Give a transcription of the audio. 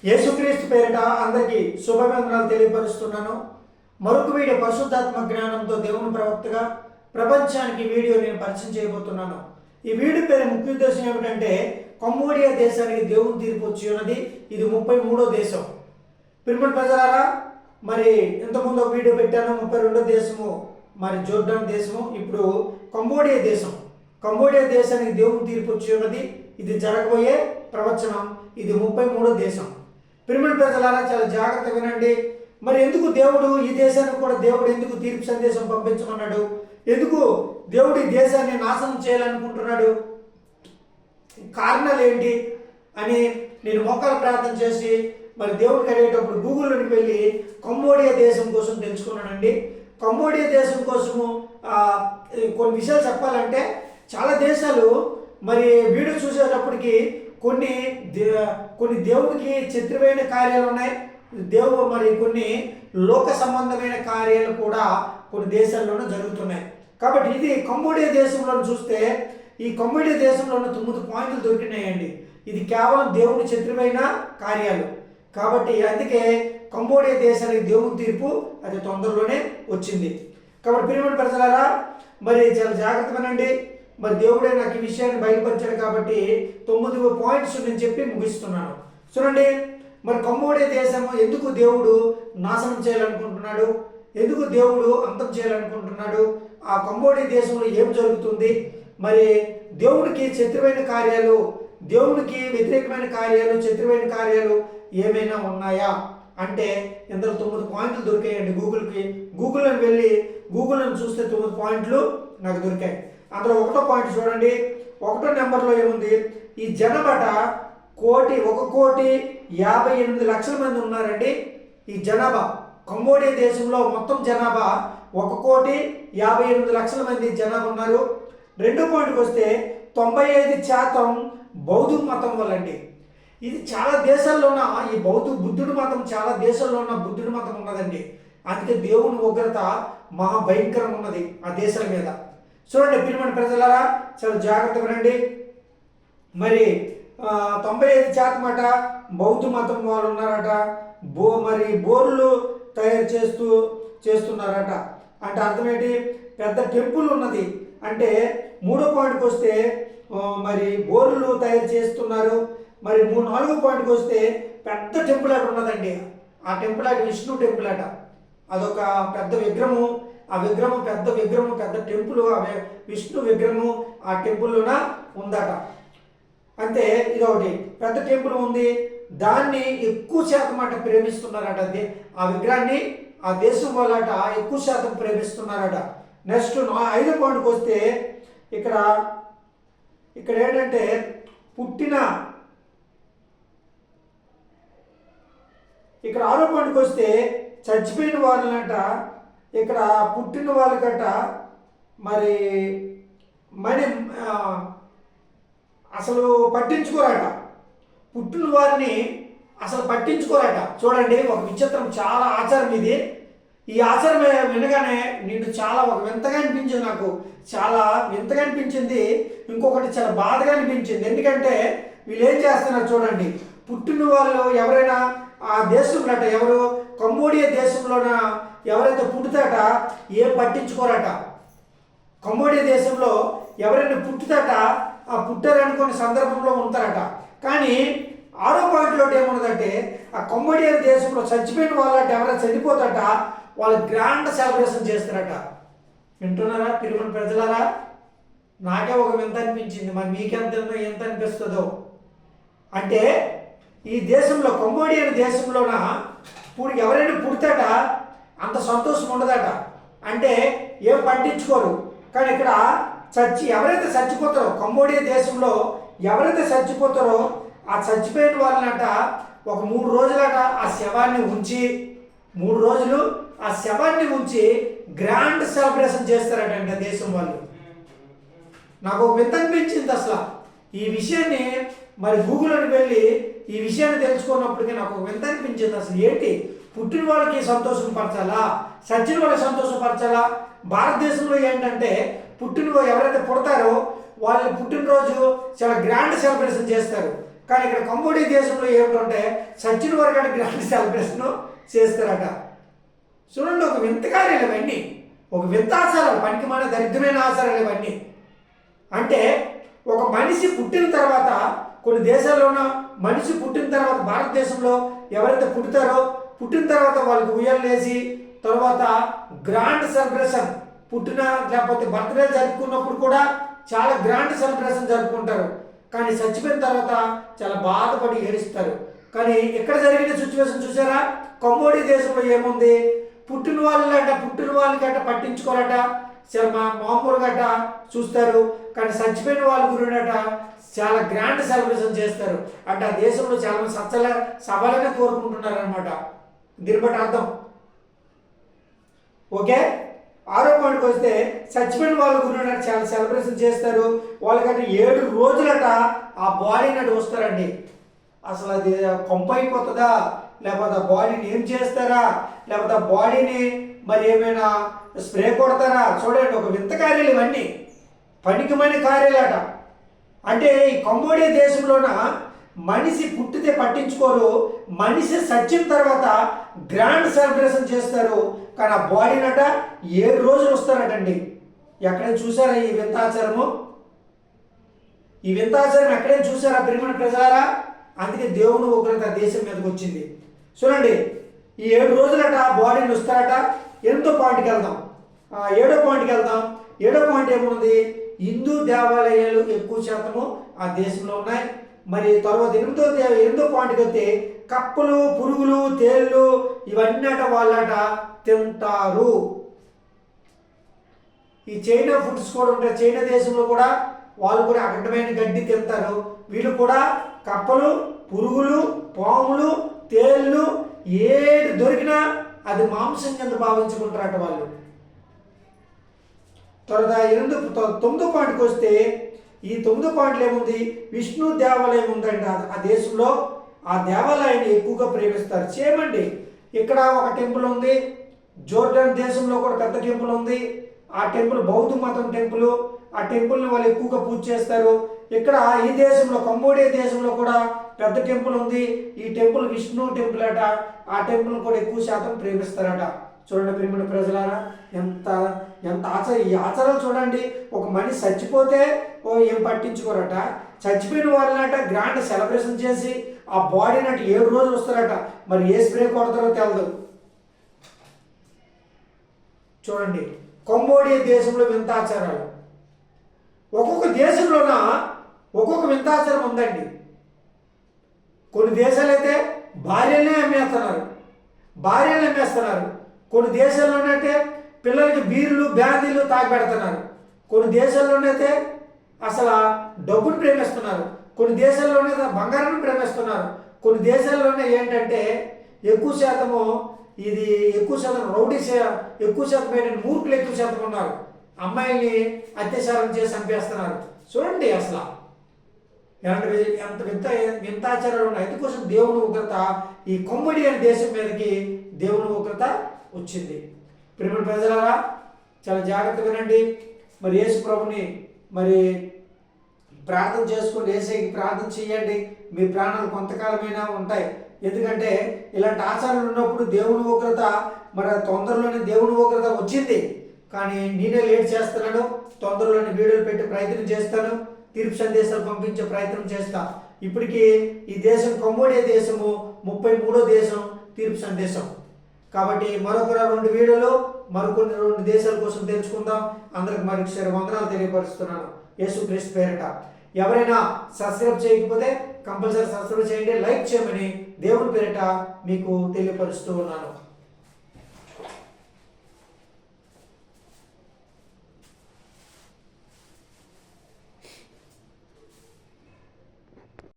యేసుక్రీస్తు పేరిట అందరికీ శుభవందనాలు తెలియపరుస్తున్నాను. మరొక వీడియో పరిశుద్ధాత్మ జ్ఞానంతో దేవుని ప్రవక్తగా ప్రపంచానికి వీడియో నేను పరిచయం చేయబోతున్నాను. ఈ వీడియో పేరు ముఖ్య ఉద్దేశం ఏమిటంటే కంబోడియా దేశానికి దేవుని తీర్పు వచ్చి ఉన్నది. ఇది 33వ దేశం. పిలుపుని ప్రజలారా, మరి ఇంతకుముందు ఒక వీడియో పెట్టాను, 32వ దేశము మరి జోర్డాన్ దేశము. ఇప్పుడు కంబోడియా దేశం. కంబోడియా దేశానికి దేవుని తీర్పు వచ్చి ఉన్నది. ఇది జరగబోయే ప్రవచనం. ఇది 33వ దేశం. పిలుపుని ప్రజలారా, చాలా జాగ్రత్త వినండి. మరి ఎందుకు దేవుడు ఈ దేశానికి కూడా దేవుడు ఎందుకు తీర్పు సందేశం పంపించమన్నాడు? ఎందుకు దేవుడు ఈ దేశాన్ని నాశనం చేయాలనుకుంటున్నాడు? కారణాలు ఏంటి అని నేను మోకాలు ప్రార్థన చేసి మరి దేవుడికి అడిగేటప్పుడు గూగుల్లోకి వెళ్ళి కంబోడియా దేశం కోసం తెలుసుకున్నానండి. కంబోడియా దేశం కోసము కొన్ని విషయాలు చెప్పాలంటే చాలా దేశాలు మరి వీడియో చూసేటప్పటికి కొన్ని దేవుడికి చిత్రమైన కార్యాలు ఉన్నాయి. మరి కొన్ని లోక సంబంధమైన కార్యాలు కూడా కొన్ని దేశాల్లోనూ జరుగుతున్నాయి. కాబట్టి ఇది కంబోడియా దేశంలో చూస్తే ఈ కంబోడియా దేశంలో 9 పాయింట్లు దొరికినాయండి. ఇది కేవలం దేవుని చిత్రమైన కార్యాలు. కాబట్టి అందుకే కంబోడియా దేశానికి దేవుని తీర్పు అది తొందరలోనే వచ్చింది. కాబట్టి ప్రియమైన ప్రజలారా, మరి చాలా జాగ్రత్తగానండి. మరి దేవుడే నాకు ఈ విషయాన్ని బయలుపరిచాడు కాబట్టి 9 పాయింట్స్ నేను చెప్పి ముగిస్తున్నాను. చూడండి, మరి కంబోడియా దేశం ఎందుకు దేవుడు నాశనం చేయాలనుకుంటున్నాడు? ఎందుకు దేవుడు అంతం చేయాలనుకుంటున్నాడు? ఆ కంబోడియా దేశంలో ఏం జరుగుతుంది? మరి దేవుడికి శత్రువైన కార్యాలు, దేవుడికి వ్యతిరేకమైన కార్యాలు, శత్రువైన కార్యాలు ఏమైనా ఉన్నాయా అంటే ఇందులో 9 పాయింట్లు దొరికాయండి. గూగుల్లో వెళ్ళి గూగుల్లో చూస్తే 9 పాయింట్లు నాకు దొరికాయి. అందులో 1వ పాయింట్ చూడండి. 1వ నెంబర్లో ఏముంది? ఈ జనబట 1,58,00,000 మంది ఉన్నారండి. ఈ జనాభా కంబోడియా దేశంలో మొత్తం జనాభా 1,58,00,000 మంది జనాభా ఉన్నారు. 2వ పాయింట్కి వస్తే 95% బౌద్ధ మతం వాళ్ళండి. ఇది చాలా దేశాల్లోన ఈ బుద్ధుడి మతం చాలా దేశాల్లో ఉన్న బుద్ధుడి మతం ఉన్నదండి. అందుకే దేవుని ఉగ్రత మహాభయంకరంగా ఉన్నది ఆ దేశాల మీద. చూడండి పిల్లమైన ప్రజలారా, చాలా జాగ్రత్తగా వినండి. మరి 95% బౌద్ధ మతం వాళ్ళు ఉన్నారట. మరి బోర్లు తయారు చేస్తున్నారట. అంటే అర్థమేంటి? పెద్ద టెంపుల్ ఉన్నది. అంటే 3వ పాయింట్కి వస్తే మరి బోర్లు తయారు చేస్తున్నారు. మరి 4వ పాయింట్కి వస్తే పెద్ద టెంపుల్ అట ఉన్నదండి. ఆ టెంపుల్ అట విష్ణు టెంపుల్ అట. అదొక పెద్ద విగ్రహము. ఆ విగ్రహం పెద్ద టెంపుల్. ఆ విష్ణు విగ్రహము ఆ టెంపుల్లోన ఉందట. అంతే, ఇదొకటి పెద్ద టెంపుల్ ఉంది. దాన్ని ఎక్కువ శాతం అట ప్రేమిస్తున్నారట. ఆ విగ్రహాన్ని ఆ దేశం వాళ్ళట ఎక్కువ శాతం ప్రేమిస్తున్నారట. నెక్స్ట్ 5వ పాయింట్కి వస్తే ఇక్కడ ఏంటంటే ఇక్కడ 6వ పాయింట్కి వస్తే చచ్చిపోయిన వాళ్ళనట ఇక్కడ పుట్టిన వాళ్ళకట మరి అసలు పట్టించుకోరట. పుట్టిన వారిని అసలు పట్టించుకోరట. చూడండి, ఒక విచిత్రం, చాలా ఆచారం ఇది. ఈ ఆచారం వినగానే నేను చాలా ఒక వింతగా అనిపించింది. నాకు చాలా వింతగా అనిపించింది. ఇంకొకటి చాలా బాధగా అనిపించింది. ఎందుకంటే వీళ్ళు ఏం చేస్తున్నారు చూడండి. పుట్టిన వాళ్ళు ఎవరైనా ఆ దేశంలో ఎవరు కంబోడియా దేశంలోన ఎవరైతే పుట్టుతాట ఏం పట్టించుకోరట. కంబోడియా దేశంలో ఎవరైనా పుట్టుతాట ఆ పుట్టారనుకునే సందర్భంలో ఉంటారట. కానీ 6వ పాయింట్లో ఏమున్నదంటే ఆ కంబోడియా దేశంలో చచ్చిపోయిన వాళ్ళట ఎవరైనా చనిపోతాట వాళ్ళు గ్రాండ్ సెలబ్రేషన్ చేస్తారట. వింటున్నారా పిలుపుని ప్రజలారా? నాకే ఒక వింత అనిపించింది. మరి మీకెంత ఎంత అనిపిస్తుందో. అంటే ఈ దేశంలో కంబోడియా దేశంలోన ఎవరైనా పుడతాట అంత సంతోషం ఉండదట. అంటే ఏం పట్టించుకోరు. కానీ ఇక్కడ ఎవరైతే చచ్చిపోతారో కంబోడియా దేశంలో ఎవరైతే చచ్చిపోతారో ఆ చచ్చిపోయిన వాళ్ళనట ఒక 3 రోజులట ఆ శవాన్ని ఉంచి 3 రోజులు ఆ శవాన్ని ఉంచి గ్రాండ్ సెలబ్రేషన్ చేస్తారట దేశం వాళ్ళు. నాకు ఒక వింత అనిపించింది అసలు ఈ విషయాన్ని. మరి గూగుల్లోకి వెళ్ళి ఈ విషయాన్ని తెలుసుకున్నప్పటికీ నాకు ఒక వింత అనిపించింది. అసలు ఏంటి, పుట్టిన వాళ్ళకి సంతోషం పరచాలా, చచ్చిన వాళ్ళకి సంతోషపరచాలా? భారతదేశంలో ఏంటంటే ఎవరైతే పుడతారో వాళ్ళ పుట్టినరోజు చాలా గ్రాండ్ సెలబ్రేషన్ చేస్తారు. కానీ ఇక్కడ కంబోడియా దేశంలో ఏమిటంటే సచిన్ వరకు గ్రాండ్ సెలబ్రేషన్ చేస్తారట. చూడండి, ఒక వింత కార్యాలు ఇవన్నీ, ఒక వింత ఆచారాలు, పనికి మన దరిద్రమైన ఆచారాలు ఇవన్నీ. అంటే ఒక మనిషి పుట్టిన తర్వాత కొన్ని దేశాల్లోన మనిషి పుట్టిన తర్వాత భారతదేశంలో ఎవరైతే పుట్టిన తర్వాత వాళ్ళకి ఉయ్యాలేసి తర్వాత గ్రాండ్ సెలబ్రేషన్, పుట్టిన లేకపోతే బర్త్డే జరుపుకున్నప్పుడు కూడా చాలా గ్రాండ్ సెలబ్రేషన్ జరుపుకుంటారు. కానీ చచ్చిపోయిన తర్వాత చాలా బాధపడి ఏడుస్తారు. కానీ ఇక్కడ జరిగిన సిచ్యువేషన్ చూసారా? కంబోడియా దేశంలో ఏముంది, పుట్టిన వాళ్ళకంట పట్టించుకోరట, చాలా మామూలుగట చూస్తారు. కానీ చచ్చిపోయిన వాళ్ళ గురినట చాలా గ్రాండ్ సెలబ్రేషన్ చేస్తారు. అంటే ఆ దేశంలో చాలా మంది సభలనే కోరుకుంటున్నారు అనమాట. దీన్ని బట్టి అర్థం. ఓకే, 6వ పాయింట్కి వస్తే చచ్చిపోయిన వాళ్ళ గురించి చాలా సెలబ్రేషన్ చేస్తారు. వాళ్ళకంటే 7 రోజులట ఆ బాడీని అటు వస్తారండి. అసలు అది కొంప అయిపోతుందా, లేకపోతే ఆ బాడీని ఏం చేస్తారా, లేకపోతే ఆ బాడీని మరి ఏమైనా స్ప్రే కొడతారా? చూడండి, ఒక వింత కార్యాలు ఇవన్నీ, పనికిమైన కార్యాలట. అంటే ఈ కంబోడియా దేశంలోన మనిషి పుట్టితే పట్టించుకోరు, మనిషి చచ్చిన తర్వాత గ్రాండ్ సెలబ్రేషన్ చేస్తారు. కానీ ఆ బాడీనట 7 రోజులు వస్తారటండి. ఎక్కడైనా చూసారా ఈ వింతాచారము? ఈ వింతాచారం ఎక్కడైనా చూసారా ప్రియమైన ప్రజలారా? అందుకే దేవుని ఉగ్రత దేశం మీదకి వచ్చింది. చూడండి, ఈ 7 రోజులట బాడీని వస్తారట. 8వ పాయింట్కి వెళ్దాం. 7వ పాయింట్కి వెళ్దాం. 7వ పాయింట్ ఏముంది? హిందూ దేవాలయాలు ఎక్కువ శాతము ఆ దేశంలో ఉన్నాయి. మరి తర్వాత 8వ పాయింట్కి వస్తే కప్పలు, పురుగులు, తేళ్ళు ఇవన్నీ వాళ్ళట తింటారు. ఈ చైనా ఫుడ్స్ కూడా ఉంటాయి. చైనా దేశంలో కూడా వాళ్ళు కూడా అఖండమైన గడ్డి తింటారు. వీళ్ళు కూడా కప్పలు, పురుగులు, పాములు, తేళ్ళు ఏది దొరికినా అది మాంసం కింద భావించుకుంటారట వాళ్ళు. తర్వాత 9వ పాయింట్కి వస్తే ఈ 9వ పాయింట్లో ఏముంది? విష్ణు దేవాలయం ఉందండి ఆ దేశంలో. ఆ దేవాలయాన్ని ఎక్కువగా ప్రేమిస్తారు. చేయమండి, ఇక్కడ ఒక టెంపుల్ ఉంది. జోర్డన్ దేశంలో కూడా పెద్ద టెంపుల్ ఉంది. ఆ టెంపుల్ బౌద్ధ మతం టెంపుల్. ఆ టెంపుల్ని వాళ్ళు ఎక్కువగా పూజ చేస్తారు. ఇక్కడ ఈ దేశంలో కంబోడియా దేశంలో కూడా పెద్ద టెంపుల్ ఉంది. ఈ టెంపుల్ విష్ణు టెంపుల్ అట. ఆ టెంపుల్ కూడా ఎక్కువ శాతం ప్రేమిస్తారట. చూడండి ప్రియమైన ప్రజలారా, ఎంత ఈ ఆచారాలు చూడండి. ఒక మనిషి చచ్చిపోతే ఏం పట్టించుకోరట, చచ్చిపోయిన వాళ్ళనట గ్రాండ్ సెలబ్రేషన్ చేసి ఆ బాడీని అటు 7 రోజులు వస్తారట. మరి ఏ స్ప్రే కొడతారో తెలదు. చూడండి, కంబోడియా దేశంలో వింత ఆచారాలు. ఒక్కొక్క దేశంలోన ఒక్కొక్క వింత ఆచారం ఉందండి. కొన్ని దేశాలు అయితే భార్యలనే అమ్మేస్తున్నారు. కొన్ని దేశాల్లోనైతే పిల్లలకి బీర్లు, బ్యాందీలు తాగిపెడుతున్నారు. కొన్ని దేశాల్లోనైతే అసలు డబ్బును ప్రేమిస్తున్నారు. కొన్ని దేశాల్లోనైతే బంగారాన్ని ప్రేమిస్తున్నారు. కొన్ని దేశాల్లోనే ఏంటంటే ఎక్కువ శాతం రౌడీ, ఎక్కువ శాతం ఏంటంటే మూర్ఖులు ఎక్కువ శాతం ఉన్నారు. అమ్మాయిల్ని అత్యాచారం చేసి చంపేస్తున్నారు. చూడండి అసలు ఎంత వింతాచారాలు ఉన్నాయి. అందుకోసం దేవుని ఉగ్రత ఈ కంబోడియా దేశం మీదకి దేవుని ఉగ్రత వచ్చింది. ప్రియమైన ప్రజలారా, చాలా జాగ్రత్తగా వినండి. మరి యేసు ప్రభుని మరి ప్రార్థన చేసుకోండి, యేసుకి ప్రార్థన చేయండి. మీ ప్రాణాలు కొంతకాలమైనా ఉంటాయి. ఎందుకంటే ఇలాంటి ఆచారాలు ఉన్నప్పుడు దేవుని ఉగ్రత మరి తొందరలోనే దేవుని ఉగ్రత వచ్చింది. కానీ నేనే లేట్ చేస్తున్నాను. తొందరలోనే వీడియోలు పెట్టి ప్రయత్నం చేస్తాను. తీర్పు సందేశాలు పంపించే ప్రయత్నం చేస్తా. ఇప్పటికీ ఈ దేశం కంబోడియా దేశము 33వ దేశం తీర్పు సందేశం. కాబట్టి మరొక 2 వీడియోలు మరికొన్ని 2 దేశాల కోసం తెలుసుకుందాం. అందరికి మరొకసారి వందనాలు తెలియపరుస్తున్నాను యేసుక్రీస్తు పేరిట. ఎవరైనా సబ్స్క్రైబ్ చేయకపోతే కంపల్సరీ సబ్స్క్రైబ్ చేయండి, లైక్ చేయమని దేవుని పేరిట మీకు తెలియపరుస్తూ ఉన్నాను.